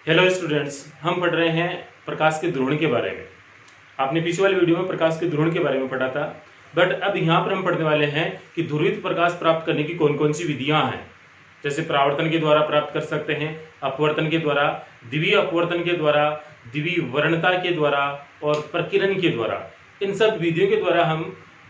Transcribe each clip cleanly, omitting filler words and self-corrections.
Hello students, हम पढ़ रहे हैं प्रकाश के ध्रुवण के बारे में। आपने पिछले वाली वीडियो में प्रकाश के ध्रुवण के बारे में पढ़ा था, बट अब यहाँ पर हम पढ़ने वाले हैं कि ध्रुवित प्रकाश प्राप्त करने की कौन कौन सी विधियाँ हैं। जैसे परावर्तन के द्वारा प्राप्त कर सकते हैं, अपवर्तन के द्वारा, द्वितीय अपवर्तन के द्वारा, द्वितीय वर्णता के द्वारा और प्रकीर्णन के द्वारा। इन सब विधियों के द्वारा हम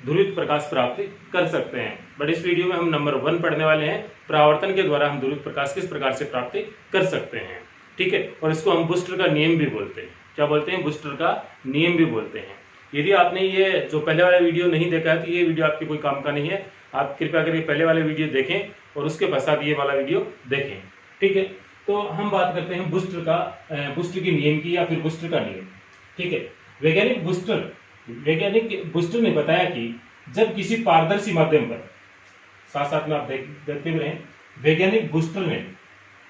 ध्रुवित प्रकाश प्राप्त कर सकते हैं। बट इस वीडियो में हम नंबर 1 पढ़ने वाले हैं, परावर्तन के द्वारा हम ध्रुवित प्रकाश किस प्रकार से प्राप्त कर सकते हैं। ठीक है, और इसको हम बूस्टर का नियम भी बोलते हैं। क्या बोलते हैं? बूस्टर का नियम भी बोलते हैं। यदि आपने ये जो पहले वाला वीडियो नहीं देखा है तो ये वीडियो आपके कोई काम का नहीं है। आप कृपया करके पहले वाले वीडियो देखें और उसके पश्चात ये वाला वीडियो देखें। ठीक है, तो हम बात करते हैं बूस्टर के नियम की या फिर बूस्टर का नियम। ठीक है, वैज्ञानिक बूस्टर ने बताया कि जब किसी पारदर्शी माध्यम पर, साथ साथ में आप देखते हुए रहें,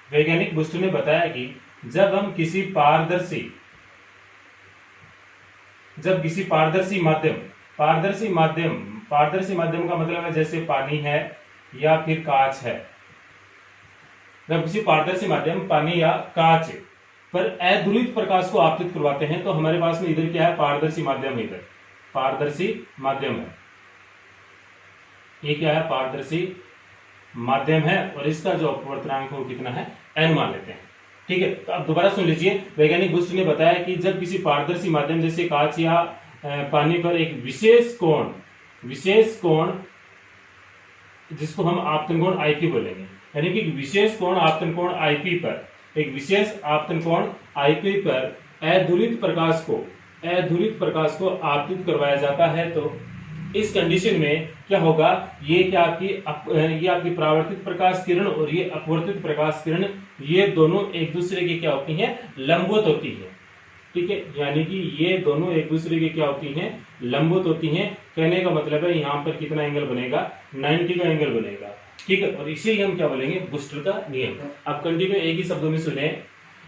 वैज्ञानिक बूस्टर ने बताया कि जब किसी पारदर्शी माध्यम का मतलब है जैसे पानी है या फिर कांच है। जब किसी पारदर्शी माध्यम पानी या कांच पर अध्रुवित प्रकाश को आपतित करवाते हैं तो हमारे पास में इधर क्या है? पारदर्शी माध्यम है। इधर पारदर्शी माध्यम है। ये क्या है? पारदर्शी माध्यम है और इसका जो अपवर्तनांक है कितना है? n मान लेते हैं। ठीक है, तो अब दोबारा सुन लीजिए। वैज्ञानिक बूस्टर ने बताया कि जब किसी पारदर्शी माध्यम जैसे कांच या पानी पर एक विशेष कोण जिसको हम आपतन कोण IP बोलेंगे, यानी कि विशेष आपतन कोण IP पर अध्रुवित प्रकाश को आपतित करवाया जाता है तो इस कंडीशन में क्या होगा? ये आपकी परावर्तित प्रकाश किरण और ये अपवर्तित प्रकाश किरण, ये दोनों एक दूसरे के क्या होती हैं? लंबवत होती है। ठीक है, यानी कि ये दोनों एक दूसरे के क्या होती हैं? लंबवत होती हैं। कहने का मतलब है यहाँ पर कितना एंगल बनेगा? 90 का एंगल बनेगा। ठीक है, और इसे ही हम क्या बोलेंगे? बूस्टर का नियम। अब कंटिन्यू एक ही शब्दों में सुने।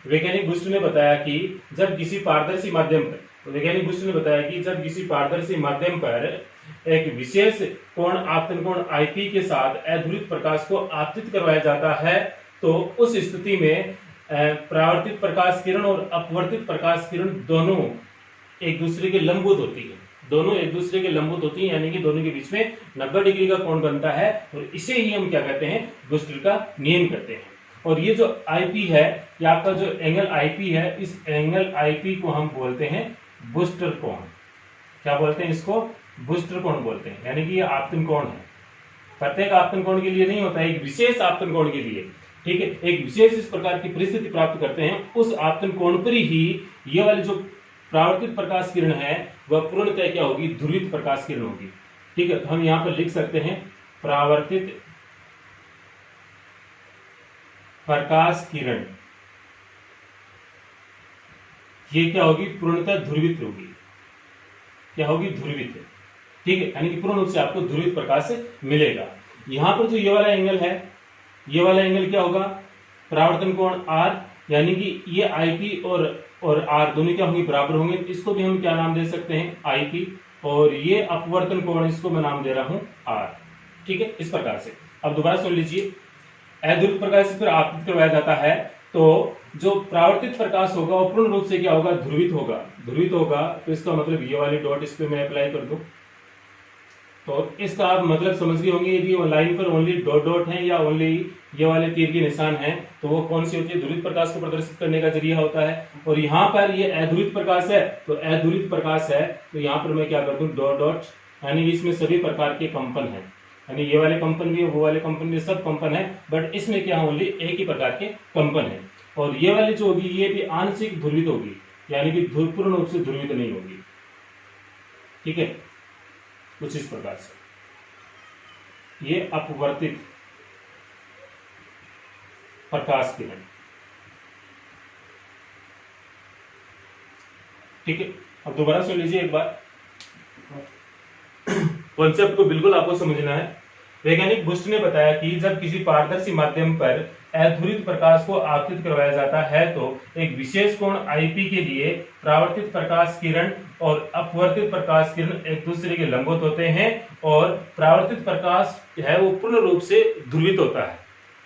वैज्ञानिक बूस्टर ने बताया कि जब किसी पारदर्शी माध्यम पर एक विशेष आपतन कोण IP के साथ अध्रुवित प्रकाश को आपतित करवाया जाता है तो उस स्थिति में परावर्तित प्रकाश किरण और अपवर्तित प्रकाश किरण दोनों एक दूसरे के लंबवत होती है। यानी कि दोनों के बीच में 90 डिग्री का कोण बनता है और इसे ही हम क्या कहते हैं? बूस्टर का नियम कहते हैं। और ये जो IP है, ये आपका जो एंगल IP है, इस एंगल IP को हम बोलते हैं बूस्टर कोण। क्या बोलते हैं इसको? बूस्टर कोण बोलते हैं। यानी कि ये आपतन कोण है। प्रत्येक आपतन कोण के लिए नहीं होता है, एक विशेष आपतन कोण के लिए। ठीक है, एक विशेष इस प्रकार की परिस्थिति प्राप्त करते हैं, उस आपतन कोण पर ही ये वाली जो परावर्तित प्रकाश किरण है वह पूर्णतः क्या होगी? ध्रुवित प्रकाश किरण होगी। ठीक है, तो हम यहां पर लिख सकते हैं परावर्तित प्रकाश किरण, ये क्या होगी? पूर्णतः ध्रुवित होगी। क्या होगी? ध्रुवित। ठीक है, यानी कि पूर्ण रूप से आपको ध्रुवित प्रकाश मिलेगा। यहां पर जो ये वाला एंगल है, ये वाला एंगल क्या होगा? परावर्तन कोण R, यानी कि ये IP और R दोनों क्या होंगे? बराबर होंगे। इसको भी हम क्या नाम दे सकते हैं? IP। और ये अपवर्तन कोण, इसको मैं नाम दे रहा हूं R। ठीक है, इस प्रकार से। अब दोबारा सुन लीजिए। अध्रुवित प्रकाश पर आपतित करवाया जाता है तो जो परावर्तित प्रकाश होगा वो पूर्ण रूप से क्या होगा? ध्रुवित होगा। तो इसका मतलब ये वाली डॉट इस पे मैं अप्लाई कर दूं तो इसका आप मतलब समझ गए होंगे। यदि लाइन पर ओनली डॉट है या ओनली ये वाले तीर के निशान हैं तो वो कौन सी होती है? ध्रुवित प्रकाश को प्रदर्शित करने का जरिया होता है। और यहाँ पर ये अध्रुवित प्रकाश है तो यहाँ पर मैं क्या कर दूं? डॉट, यानी इसमें सभी प्रकार के कंपन है, यानी ये वाले कंपन भी, वो वाले कंपन भी, सब कंपन है। बट इसमें क्या ओनली एक ही प्रकार के कंपन है। और ये वाली जो होगी ये भी आंशिक ध्रुवित होगी, यानी कि पूर्ण रूप से ध्रुवित नहीं होगी। ठीक है, कुछ इस प्रकार से ये अपवर्तित प्रकाश किरण। ठीक है, अब दोबारा सुन लीजिए एक बार। कॉन्सेप्ट को बिल्कुल आपको समझना है। वैज्ञानिक बूस्टर ने बताया कि जब किसी पारदर्शी माध्यम पर अध्रुवित प्रकाश को आपतित करवाया जाता है तो एक विशेष कोण IP के लिए परावर्तित प्रकाश किरण और अपवर्तित प्रकाश किरण एक दूसरे के लंबवत होते हैं और परावर्तित प्रकाश है वो पूर्ण रूप से ध्रुवित होता है।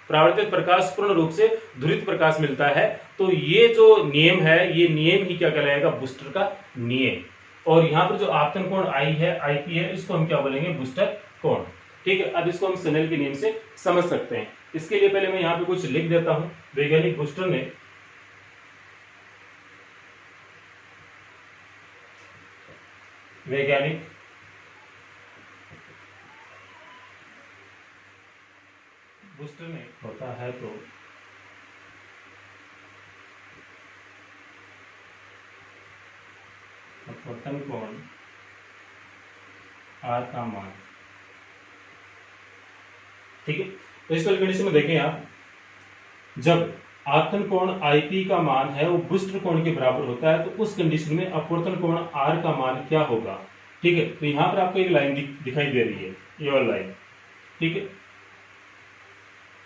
परावर्तित प्रकाश पूर्ण रूप से ध्रुवित प्रकाश मिलता है। तो ये जो नियम है, ये नियम ही क्या कहलाएगा, बूस्टर का नियम। और यहाँ पर जो आपतन कोण आई है, आईपी है, इसको हम क्या बोलेंगे, बूस्टर कोण। ठीक है, अब इसको हम स्नेल के नियम से समझ सकते हैं। इसके लिए पहले मैं यहाँ पे कुछ लिख देता हूं। वैज्ञानिक बूस्टर ने होता है तो अपवर्तन कोण आर का मान। ठीक है, तो इस वाली कंडीशन में देखें आप, जब आपतन कोण आईपी का मान है वो बूस्टर कोण के बराबर होता है, तो उस कंडीशन में अपवर्तन कोण आर का मान क्या होगा। ठीक है, तो यहां पर आपको एक लाइन दिखाई दे रही है, ये वाला लाइन। ठीक है,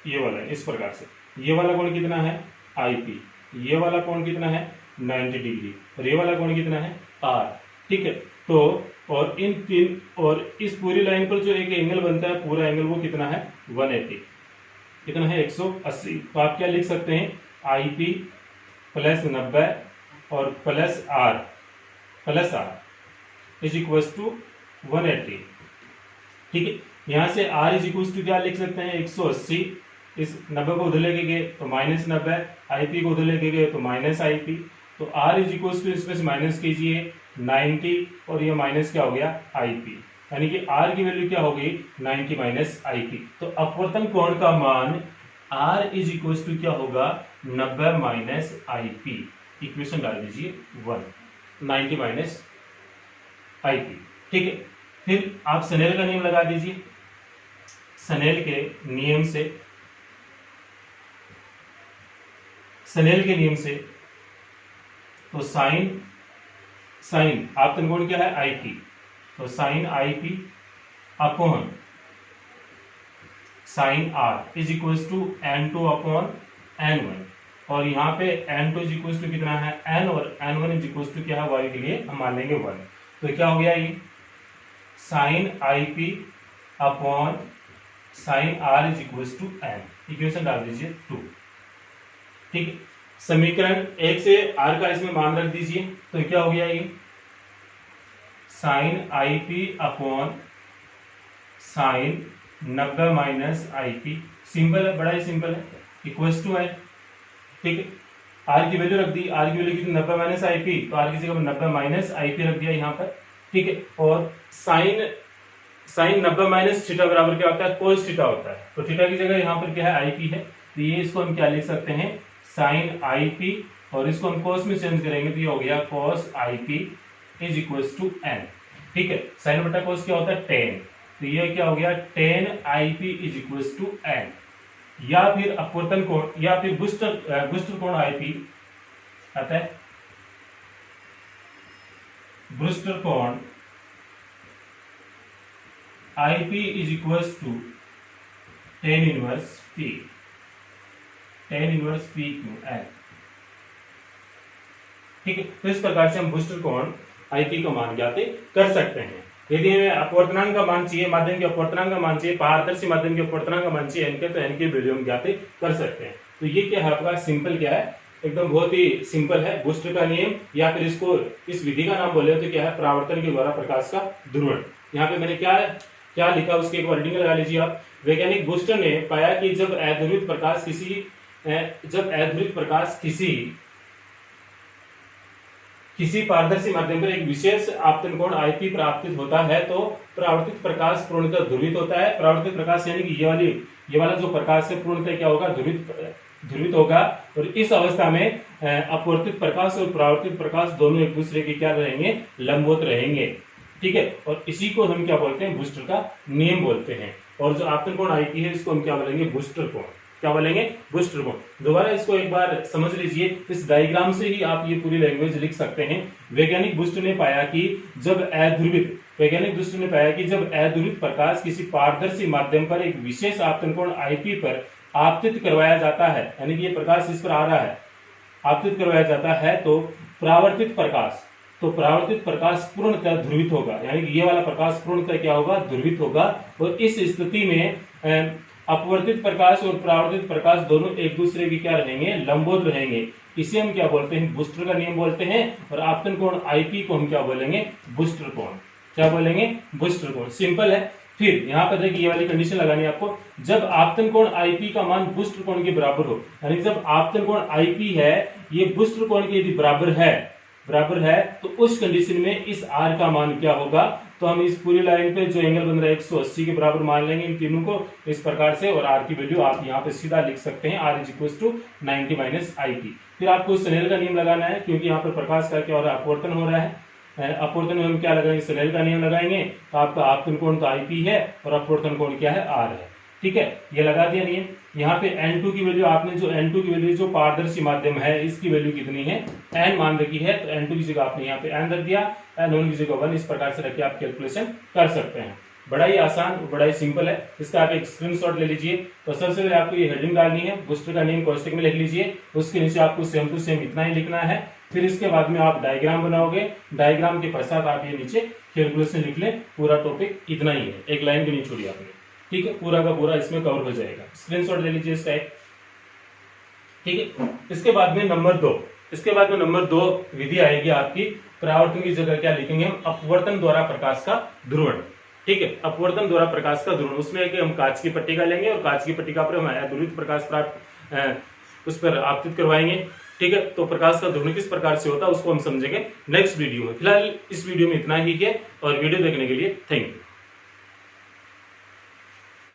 ये वाला इस प्रकार से, ये वाला कोण कितना है, आईपी, ये वाला कोण कितना है 90 डिग्री, और ये वाला कोण कितना है आर। ठीक है, तो और इन तीन और इस पूरी लाइन पर जो एक एंगल बनता है, पूरा एंगल वो कितना है 180, कितना है 180। तो आप क्या लिख सकते हैं, आईपी प्लस 90 और plus R is equal to 180। ठीक है, यहां से आर इज इक्वल टू क्या लिख सकते हैं 180, इस 90 को उधर लेके गए तो -90, आईपी को उधर लेके गए तो माइनस आईपी, तो आर इज इक्वल टू इसमें से माइनस कीजिए 90 और ये माइनस क्या हो गया आईपी, यानी कि आर की वैल्यू क्या हो गई 90 माइनस आईपी। तो अपवर्तन कोण का मान आर इज इक्वल टू क्या होगा 90 माइनस आईपी। इक्वेशन डाल दीजिए 1, 90 माइनस आईपी। ठीक है, फिर आप स्नेल का नियम लगा दीजिए। स्नेल के नियम से तो साइन आपतन कोण क्या है आईपी, तो sine i p upon sine R is equal to N2 upon N1, और यहाँ पे N2 इज इक्वल टू कितना है N, और N1 इज इक्वल टू क्या है वायु के लिए हम मान लेंगे 1। तो क्या हो गया ये sine i p upon sine R is equal to N। Equation डाल दीजिए 2। ठीक है, समीकरण 1 से आर का इसमें मान रख दीजिए, तो क्या हो गया ये sine i p upon sine 90 minus i p. Simple है, बड़ा ही सिंपल है, इक्वल टू है। ठीक है, आर की वैल्यू रख दी, आर की वैल्यू कितनी 90 माइनस आईपी, तो आर की जगह 90 माइनस आईपी रख दिया यहाँ पर। ठीक है, और साइन 90 माइनस थीटा बराबर क्या होता है कोस थीटा होता है, तो थीटा की जगह यहाँ पर क्या है आईपी है, तो ये इसको हम क्या लिख सकते हैं साइन आईपी, और इसको हम कोस में चेंज करेंगे तो ये हो गया cos IP is equal to n. ठीक है, साइन बटा कोस क्या होता है 10, तो ये क्या हो गया 10 i p is equal to N. या फिर अपवर्तन कोण या फिर बूस्टर कोण आईपी आता है, बूस्टर कोण i p is equal to 10 inverse P, 10 inverse P Q N. ठीक है, तो इस प्रकार से हम बूस्टर कोण आईपी का मान ज्ञात कर सकते हैं। यदि हमें अपवर्तनांक का मान चाहिए, माध्यम के अपवर्तनांक का मान चाहिए, पारदर्शी माध्यम के अपवर्तनांक का मान चाहिए एन के, तो एन की वैल्यू हम ज्ञात कर सकते हैं। तो ये क्या है आपका सिंपल क्या है, एकदम बहुत ही सिंपल है बूस्टर का नियम, या फिर इसको इस विधि का नाम बोले तो क्या है परावर्तन के द्वारा प्रकाश का ध्रुवण। यहाँ पे मैंने क्या लिखा उसके एक वर्डिंग लगा लीजिए आप। वैज्ञानिक बूस्टर ने पाया कि जब अध्रुवित प्रकाश किसी पारदर्शी माध्यम पर एक विशेष आपतन कोण आईपी प्राप्त होता है तो परावर्तित प्रकाश पूर्णतः ध्रुवित होता है। परावर्तित प्रकाश यानी कि ये वाला जो प्रकाश है पूर्णतः क्या होगा ध्रुवित होगा, और इस अवस्था में अपवर्तित प्रकाश और परावर्तित प्रकाश दोनों एक दूसरे के क्या रहेंगे लंबवत रहेंगे। ठीक है, और इसी को हम क्या बोलते हैं बूस्टर का नियम बोलते हैं। और जो आपतन कोण आईपी है इसको हम क्या बोलेंगे बूस्टर कोण, क्या बोलेंगे बूस्टर कोण। दोबारा इसको एक बार समझ लीजिए, इस डायग्राम से ही आप ये पूरी लैंग्वेज लिख सकते हैं। वैज्ञानिक बूस्टर ने पाया कि जब अध्रुवित प्रकाश किसी पारदर्शी माध्यम पर एक विशेष आपतन कोण आईपी पर आपतित करवाया जाता है, यानी कि ये प्रकाश इस पर आ रहा है आपतित करवाया जाता है, तो परावर्तित प्रकाश पूर्णतः ध्रुवित होगा, यानी कि ये वाला प्रकाश पूर्णतः क्या होगा ध्रुवित होगा। और इस स्थिति में अपवर्तित प्रकाश और परावर्तित प्रकाश दोनों एक दूसरे के क्या रहेंगे, लंबवत रहेंगे। इसे हम क्या बोलते हैं, बूस्टर का नियम बोलते हैं। और आपतन कोण आईपी को हम क्या बोलेंगे, बूस्टर कोण। क्या बोलेंगे, बूस्टर कोण। सिंपल है। फिर यहाँ पर देखिए ये वाली कंडीशन लगानी है आपको, जब आपतन कोण आईपी का मान बूस्टर कोण के बराबर हो, यानी जब आपतन कोण आईपी है ये बूस्टर कोण के यदि बराबर है तो उस कंडीशन में इस आर का मान क्या होगा, तो हम इस पूरी लाइन पे जो एंगल बन रहा है 180 के बराबर मान लेंगे इन तीनों को इस प्रकार से। और आर की वैल्यू आप यहाँ पे सीधा लिख सकते हैं, R is equal to 90 minus i p. फिर आपको स्नेल का नियम लगाना है, क्योंकि यहाँ पर प्रकाश का क्या हो रहा है, अपवर्तन हो रहा है। अपवर्तन में हम क्या लगाएंगे, स्नेल का नियम लगाएंगे। तो आपका आपतन कोण तो आईपी है और अपवर्तन कोण क्या है, आर है। ठीक है, ये लगा दिया नियम। यहाँ पे N2 की वैल्यू आपने जो N2 की वैल्यू जो पारदर्शी माध्यम है इसकी वैल्यू कितनी है, n मान रखी है। तो N2 की जगह आपने यहाँ पे n रख दिया, N1 की जगह 1। इस प्रकार से रख के आप कैलकुलेशन कर सकते हैं। बड़ा ही आसान, बड़ा ही सिंपल है। इसका आप एक स्क्रीनशॉट ले लीजिए। तो सबसे पहले आपको ये हेडिंग डालनी है, बूस्टर का नियम कोष्टक में लिख लीजिए। उसके नीचे आपको सेम टू सेम इतना ही लिखना है। फिर इसके बाद में आप डायग्राम बनाओगे, डायग्राम के पश्चात आप ये नीचे कैलकुलेशन लिख लें। पूरा टॉपिक इतना ही है, एक लाइन भी नहीं छोड़ी आपने। ठीक है, पूरा का पूरा इसमें कवर हो जाएगा। स्क्रीनशॉट ले लीजिए इस टाइप। ठीक है, इसके बाद में नंबर 2 विधि आएगी आपकी। परावर्तन की जगह क्या लिखेंगे हम, अपवर्तन द्वारा प्रकाश का ध्रुवण। ठीक है, अपवर्तन द्वारा प्रकाश का ध्रुवण। उसमें है कि हम कांच की पट्टिका लेंगे और कांच की पट्टिका पर हम अध्रुवित प्रकाश प्राप्त उस पर आपतित करवाएंगे। ठीक है, तो प्रकाश का ध्रुवण किस प्रकार से होता है उसको हम समझेंगे नेक्स्ट वीडियो में। फिलहाल इस वीडियो में इतना ही है, और वीडियो देखने के लिए थैंक यू।